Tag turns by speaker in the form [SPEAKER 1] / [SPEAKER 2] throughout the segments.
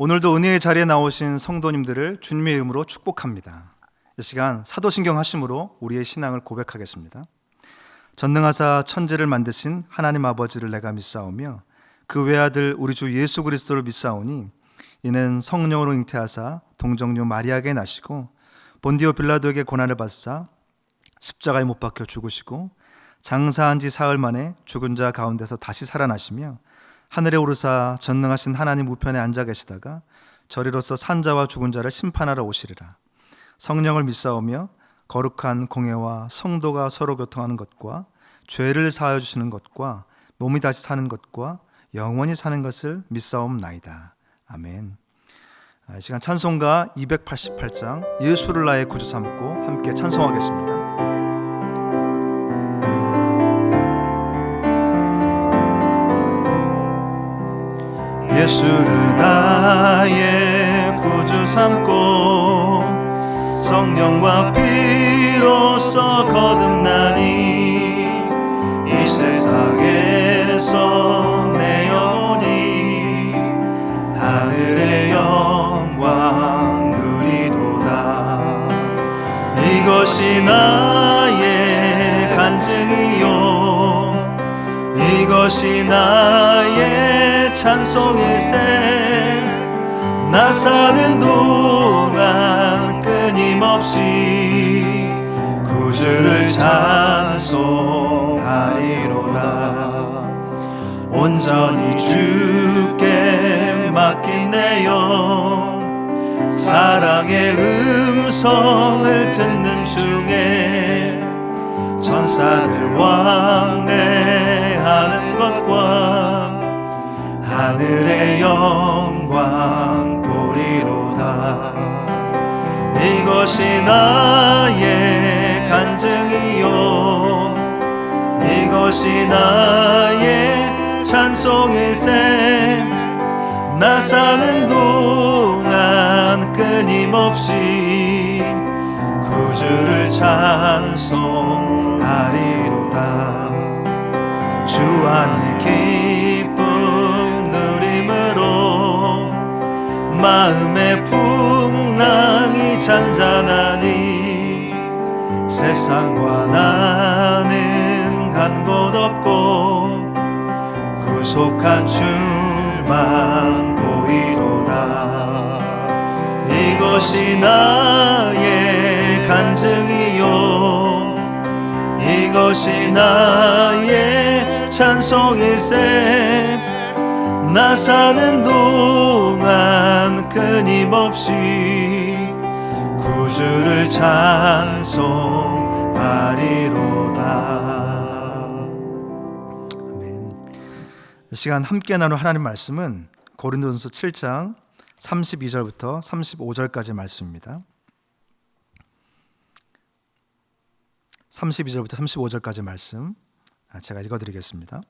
[SPEAKER 1] 오늘도 은혜의 자리에 나오신 성도님들을 주님의 이름으로 축복합니다. 이 시간 사도신경 하심으로 우리의 신앙을 고백하겠습니다. 전능하사 천지를 만드신 하나님 아버지를 내가 믿사오며 그 외아들 우리 주 예수 그리스도를 믿사오니 이는 성령으로 잉태하사 동정녀 마리아에게 나시고 본디오 빌라도에게 고난을 받사 십자가에 못 박혀 죽으시고 장사한 지 사흘 만에 죽은 자 가운데서 다시 살아나시며 하늘에 오르사 전능하신 하나님 우편에 앉아 계시다가 저리로서 산자와 죽은 자를 심판하러 오시리라. 성령을 믿사오며 거룩한 공회와 성도가 서로 교통하는 것과 죄를 사하여 주시는 것과 몸이 다시 사는 것과 영원히 사는 것을 믿사옵나이다. 아멘. 이 시간 찬송가 288장 예수를 나의 구주 삼고 함께 찬송하겠습니다. 예수를 나의 구주 삼고 성령과 피로써 거듭나니 이 세상에서 내 영혼이 하늘의 영광 누리도다. 이것이 나의 간증이요 이것이 나의 찬송일세. 나 사는 동안 끊임없이 구주를 찬송하리로다. 온전히 주께 맡긴 내 영 사랑의 음성을 듣는 중에 천사들 왕래하는 것과 하늘의 영광 보리로다. 이것이 나의 간증이요 이것이 나의 찬송일세. 나 사는 동안 끊임없이 구주를 찬송하리로다. 주 안의 기쁨 누림으로 마음의 풍랑이 잔잔하니 세상과 나는 간 곳 없고 구속한 주만 보이도다. 이것이 나의 간증이요 이것이 나의 찬송일세. 나 사는 동안 끊임없이 구주를 찬송하리로다. 아멘. 이 시간 함께 나눌 하나님 말씀은 고린도전서 7장 32절부터 35절까지 말씀입니다. 32절부터 35절까지 말씀 제가 읽어드리겠습니다.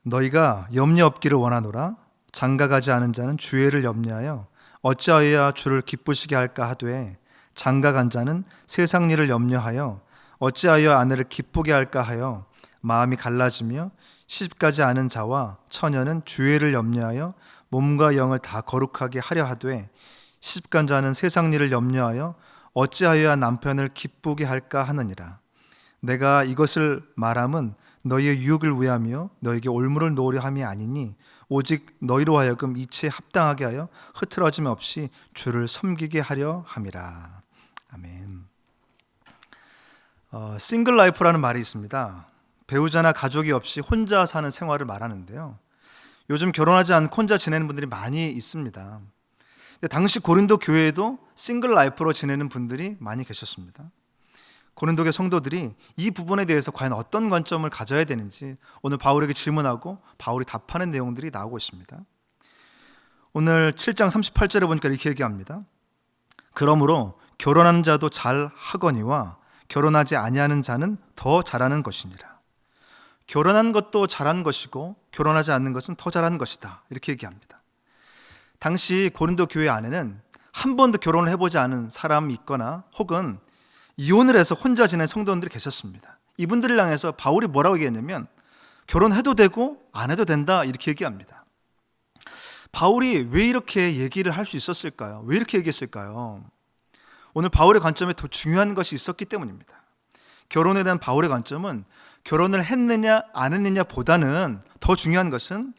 [SPEAKER 1] 너희가 염려 없기를 원하노라. 장가가지 않은 자는 주애를 염려하여 어찌하여야 주를 기쁘시게 할까 하되 장가간 자는 세상 일을 염려하여 어찌하여 아내를 기쁘게 할까 하여 마음이 갈라지며 시집가지 않은 자와 처녀는 주애를 염려하여 몸과 영을 다 거룩하게 하려 하되 시집간 자는 세상 일을 염려하여 어찌하여야 남편을 기쁘게 할까 하느니라. 내가 이것을 말함은 너희의 유익을 위하며 너희에게 올무를 놓으려 함이 아니니 오직 너희로 하여금 이치에 합당하게 하여 흐트러짐 없이 주를 섬기게 하려 함이라. 아멘. 싱글 라이프라는 말이 있습니다. 배우자나 가족이 없이 혼자 사는 생활을 말하는데요. 요즘 결혼하지 않고 혼자 지내는 분들이 많이 있습니다. 근데 당시 고린도 교회에도 싱글 라이프로 지내는 분들이 많이 계셨습니다. 고린도교 성도들이 이 부분에 대해서 과연 어떤 관점을 가져야 되는지 오늘 바울에게 질문하고 바울이 답하는 내용들이 나오고 있습니다. 오늘 7장 38절에 보니까 이렇게 얘기합니다. 그러므로 결혼한 자도 잘 하거니와 결혼하지 아니하는 자는 더 잘하는 것이니라. 결혼한 것도 잘한 것이고 결혼하지 않는 것은 더 잘한 것이다. 이렇게 얘기합니다. 당시 고린도 교회 안에는 한 번도 결혼을 해보지 않은 사람이 있거나 혹은 이혼을 해서 혼자 지낸 성도님들이 계셨습니다. 이분들을 향해서 바울이 뭐라고 얘기했냐면 결혼해도 되고 안 해도 된다 이렇게 얘기합니다. 바울이 왜 이렇게 얘기를 할 수 있었을까요? 왜 이렇게 얘기했을까요? 오늘 바울의 관점에 더 중요한 것이 있었기 때문입니다. 결혼에 대한 바울의 관점은 결혼을 했느냐 안 했느냐 보다는 더 중요한 것은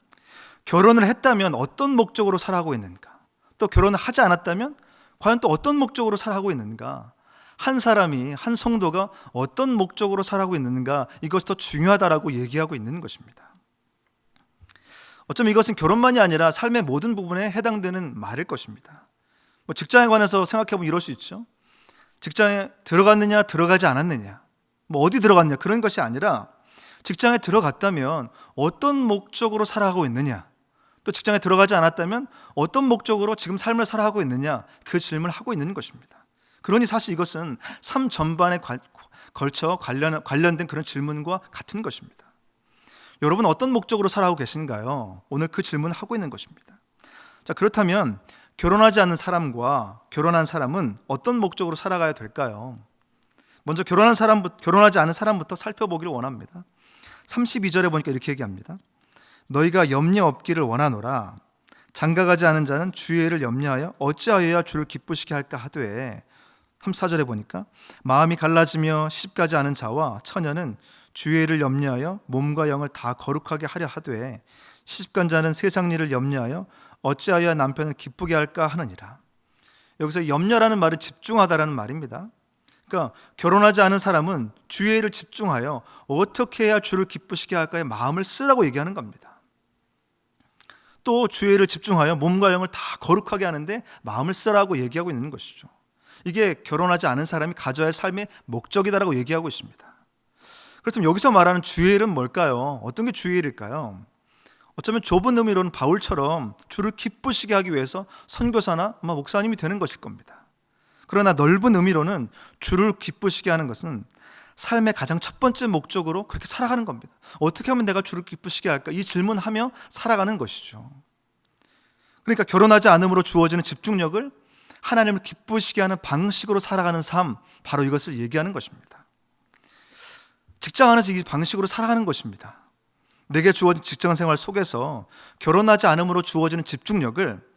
[SPEAKER 1] 결혼을 했다면 어떤 목적으로 살아가고 있는가, 또 결혼을 하지 않았다면 과연 또 어떤 목적으로 살아가고 있는가, 한 사람이, 한 성도가 어떤 목적으로 살아가고 있는가, 이것이 더 중요하다라고 얘기하고 있는 것입니다. 어쩌면 이것은 결혼만이 아니라 삶의 모든 부분에 해당되는 말일 것입니다. 직장에 관해서 생각해보면 이럴 수 있죠. 직장에 들어갔느냐 들어가지 않았느냐, 어디 들어갔냐, 그런 것이 아니라 직장에 들어갔다면 어떤 목적으로 살아가고 있느냐, 또 직장에 들어가지 않았다면 어떤 목적으로 지금 삶을 살아가고 있느냐, 그 질문을 하고 있는 것입니다. 그러니 사실 이것은 삶 전반에 걸쳐 관련된 그런 질문과 같은 것입니다. 여러분 어떤 목적으로 살아가고 계신가요? 오늘 그 질문을 하고 있는 것입니다. 자, 그렇다면 결혼하지 않는 사람과 결혼한 사람은 어떤 목적으로 살아가야 될까요? 먼저 결혼하지 않은 사람부터 살펴보기를 원합니다. 32절에 보니까 이렇게 얘기합니다. 너희가 염려 없기를 원하노라. 장가가지 않은 자는 주의를 염려하여 어찌하여야 주를 기쁘시게 할까 하되, 34절에 보니까 마음이 갈라지며 시집가지 않은 자와 처녀는 주의를 염려하여 몸과 영을 다 거룩하게 하려 하되, 시집간 자는 세상 일을 염려하여 어찌하여야 남편을 기쁘게 할까 하느니라. 여기서 염려라는 말은 집중하다라는 말입니다. 그러니까 결혼하지 않은 사람은 주의를 집중하여 어떻게 해야 주를 기쁘시게 할까에 마음을 쓰라고 얘기하는 겁니다. 또 주의를 집중하여 몸과 영을 다 거룩하게 하는데 마음을 쓰라고 얘기하고 있는 것이죠. 이게 결혼하지 않은 사람이 가져야 할 삶의 목적이다라고 얘기하고 있습니다. 그렇다면 여기서 말하는 주의일은 뭘까요? 어떤 게 주의일일까요? 어쩌면 좁은 의미로는 바울처럼 주를 기쁘시게 하기 위해서 선교사나 아마 목사님이 되는 것일 겁니다. 그러나 넓은 의미로는 주를 기쁘시게 하는 것은 삶의 가장 첫 번째 목적으로 그렇게 살아가는 겁니다. 어떻게 하면 내가 주를 기쁘시게 할까? 이 질문하며 살아가는 것이죠. 그러니까 결혼하지 않음으로 주어지는 집중력을 하나님을 기쁘시게 하는 방식으로 살아가는 삶, 바로 이것을 얘기하는 것입니다. 직장 안에서 이 방식으로 살아가는 것입니다. 내게 주어진 직장 생활 속에서 결혼하지 않음으로 주어지는 집중력을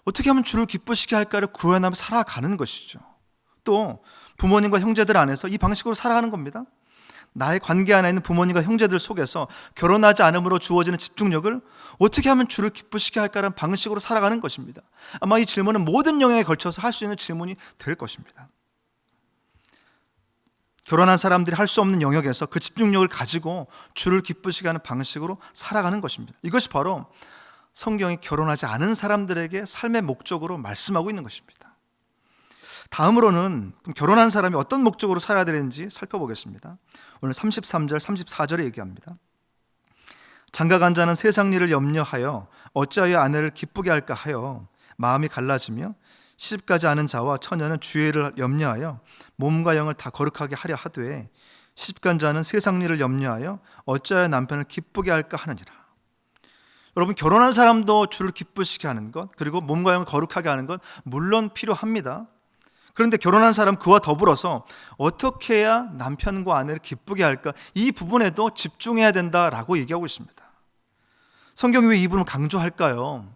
[SPEAKER 1] 어떻게 하면 주를 기쁘시게 할까를 구현하며 살아가는 것이죠. 또 부모님과 형제들 안에서 이 방식으로 살아가는 겁니다. 나의 관계 안에 있는 부모님과 형제들 속에서 결혼하지 않음으로 주어지는 집중력을 어떻게 하면 주를 기쁘시게 할까라는 방식으로 살아가는 것입니다. 아마 이 질문은 모든 영역에 걸쳐서 할 수 있는 질문이 될 것입니다. 결혼한 사람들이 할 수 없는 영역에서 그 집중력을 가지고 주를 기쁘시게 하는 방식으로 살아가는 것입니다. 이것이 바로 성경이 결혼하지 않은 사람들에게 삶의 목적으로 말씀하고 있는 것입니다. 다음으로는 그럼 결혼한 사람이 어떤 목적으로 살아야 되는지 살펴보겠습니다. 오늘 33절, 34절에 얘기합니다. 장가간 자는 세상 일을 염려하여 어찌하여 아내를 기쁘게 할까 하여 마음이 갈라지며 시집가지 않은 자와 처녀는 주의를 염려하여 몸과 영을 다 거룩하게 하려 하되, 시집간 자는 세상 일을 염려하여 어찌하여 남편을 기쁘게 할까 하느니라. 여러분, 결혼한 사람도 주를 기쁘시게 하는 것, 그리고 몸과 영을 거룩하게 하는 것 물론 필요합니다. 그런데 결혼한 사람 그와 더불어서 어떻게 해야 남편과 아내를 기쁘게 할까, 이 부분에도 집중해야 된다라고 얘기하고 있습니다. 성경이 왜 이 부분을 강조할까요?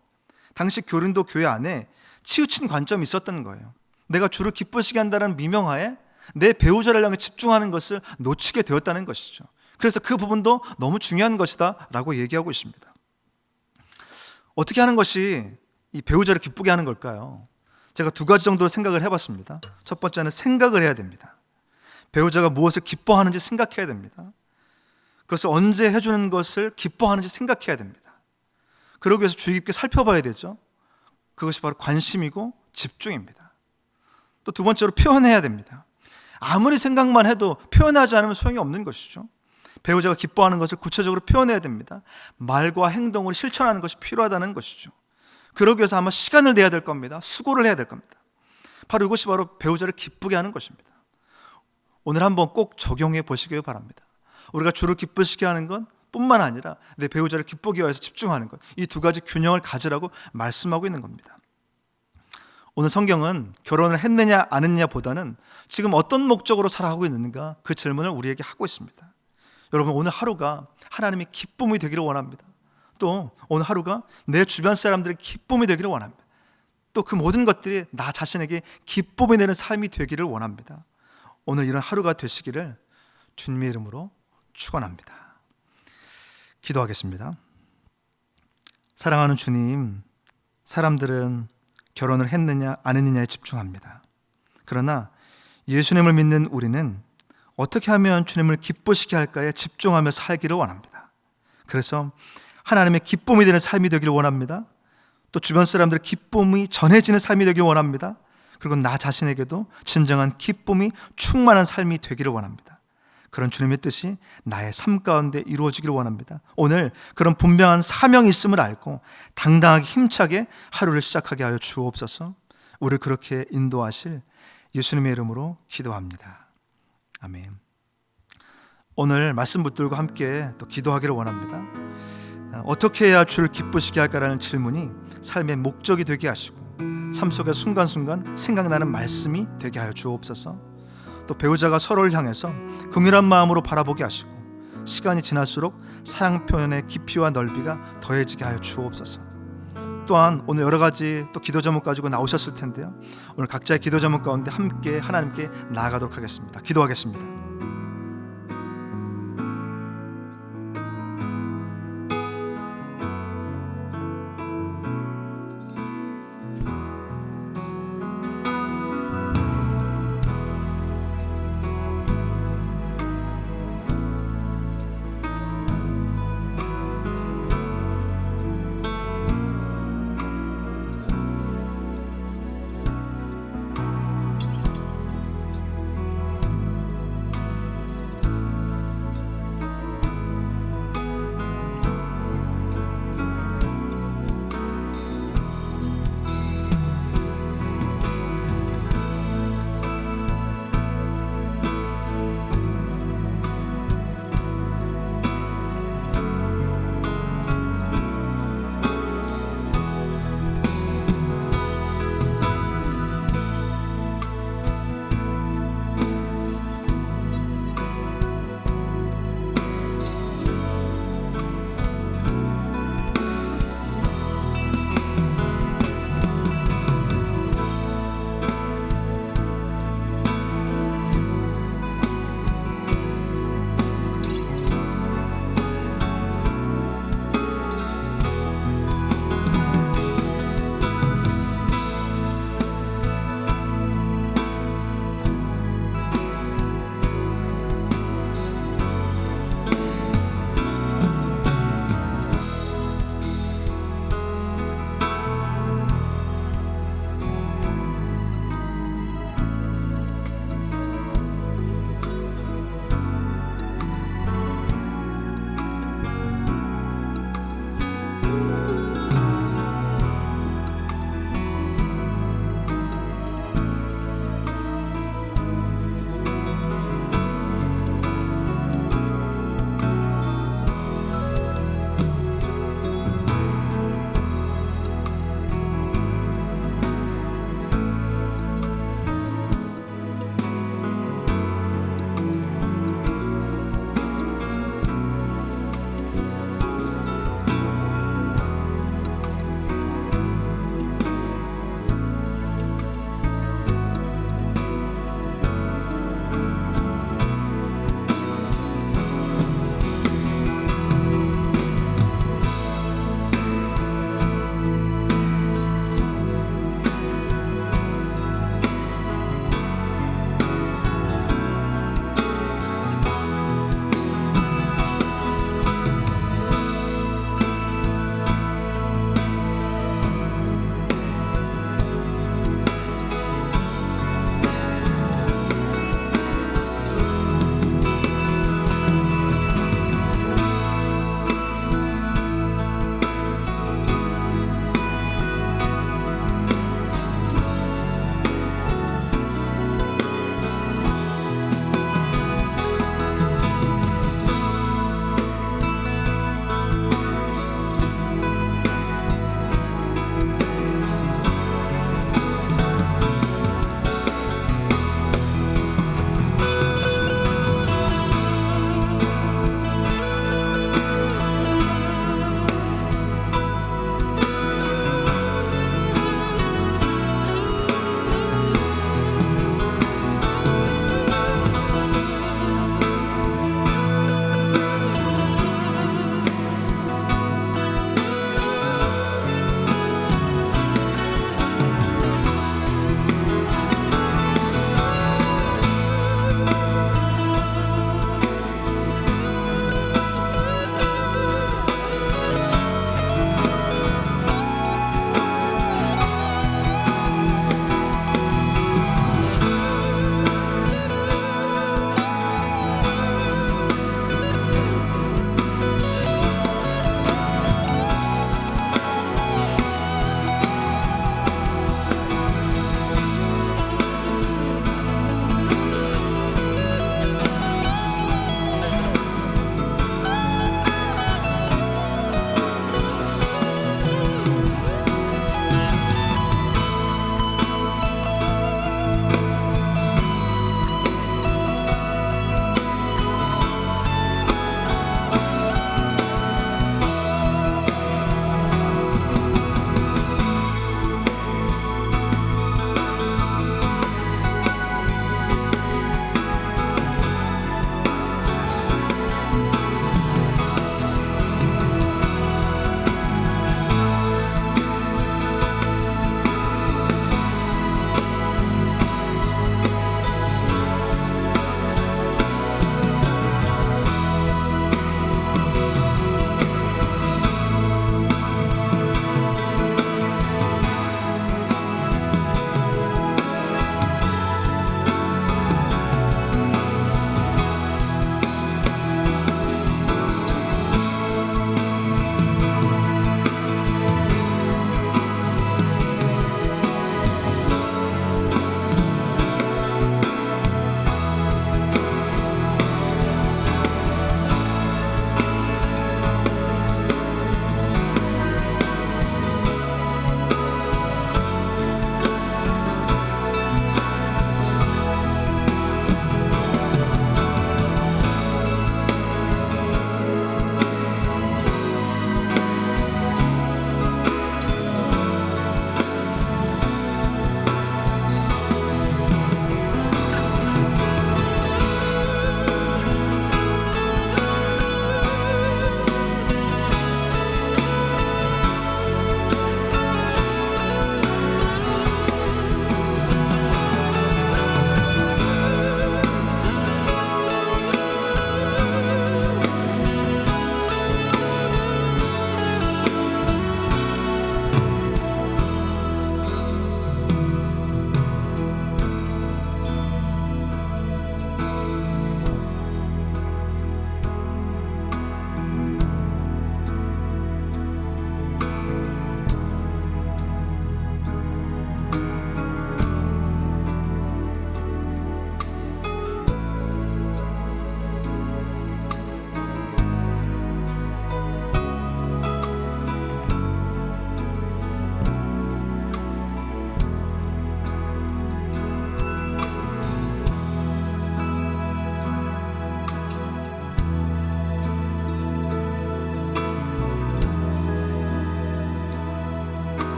[SPEAKER 1] 당시 고린도 교회 안에 치우친 관점이 있었던 거예요. 내가 주를 기쁘시게 한다는 미명하에 내 배우자를 향해 집중하는 것을 놓치게 되었다는 것이죠. 그래서 그 부분도 너무 중요한 것이다 라고 얘기하고 있습니다. 어떻게 하는 것이 이 배우자를 기쁘게 하는 걸까요? 제가 두 가지 정도로 생각을 해봤습니다. 첫 번째는 생각을 해야 됩니다. 배우자가 무엇을 기뻐하는지 생각해야 됩니다. 그것을 언제 해주는 것을 기뻐하는지 생각해야 됩니다. 그러기 위해서 주의 깊게 살펴봐야 되죠. 그것이 바로 관심이고 집중입니다. 또 두 번째로 표현해야 됩니다. 아무리 생각만 해도 표현하지 않으면 소용이 없는 것이죠. 배우자가 기뻐하는 것을 구체적으로 표현해야 됩니다. 말과 행동으로 실천하는 것이 필요하다는 것이죠. 그러기 위해서 아마 시간을 내야 될 겁니다. 수고를 해야 될 겁니다. 바로 이것이 바로 배우자를 기쁘게 하는 것입니다. 오늘 한번 꼭 적용해 보시길 바랍니다. 우리가 주를 기쁘시게 하는 것 뿐만 아니라 내 배우자를 기쁘게 위해서 집중하는 것, 이 두 가지 균형을 가지라고 말씀하고 있는 겁니다. 오늘 성경은 결혼을 했느냐 안 했느냐 보다는 지금 어떤 목적으로 살아가고 있는가, 그 질문을 우리에게 하고 있습니다. 여러분, 오늘 하루가 하나님의 기쁨이 되기를 원합니다. 또 오늘 하루가 내 주변 사람들의 기쁨이 되기를 원합니다. 또 그 모든 것들이 나 자신에게 기쁨이 되는 삶이 되기를 원합니다. 오늘 이런 하루가 되시기를 주님의 이름으로 축원합니다. 기도하겠습니다. 사랑하는 주님, 사람들은 결혼을 했느냐 안 했느냐에 집중합니다. 그러나 예수님을 믿는 우리는 어떻게 하면 주님을 기쁘시게 할까에 집중하며 살기를 원합니다. 그래서 하나님의 기쁨이 되는 삶이 되기를 원합니다. 또 주변 사람들의 기쁨이 전해지는 삶이 되기를 원합니다. 그리고 나 자신에게도 진정한 기쁨이 충만한 삶이 되기를 원합니다. 그런 주님의 뜻이 나의 삶 가운데 이루어지기를 원합니다. 오늘 그런 분명한 사명이 있음을 알고 당당하게 힘차게 하루를 시작하게 하여 주옵소서. 우리를 그렇게 인도하실 예수님의 이름으로 기도합니다. 아멘. 오늘 말씀 붙들고 함께 또 기도하기를 원합니다. 어떻게 해야 주를 기쁘시게 할까라는 질문이 삶의 목적이 되게 하시고 삶 속의 순간순간 생각나는 말씀이 되게 하여 주옵소서. 또 배우자가 서로를 향해서 긍휼한 마음으로 바라보게 하시고 시간이 지날수록 사랑 표현의 깊이와 넓이가 더해지게 하여 주옵소서. 또한 오늘 여러 가지 또 기도 제목 가지고 나오셨을 텐데요. 오늘 각자의 기도 제목 가운데 함께 하나님께 나아가도록 하겠습니다. 기도하겠습니다.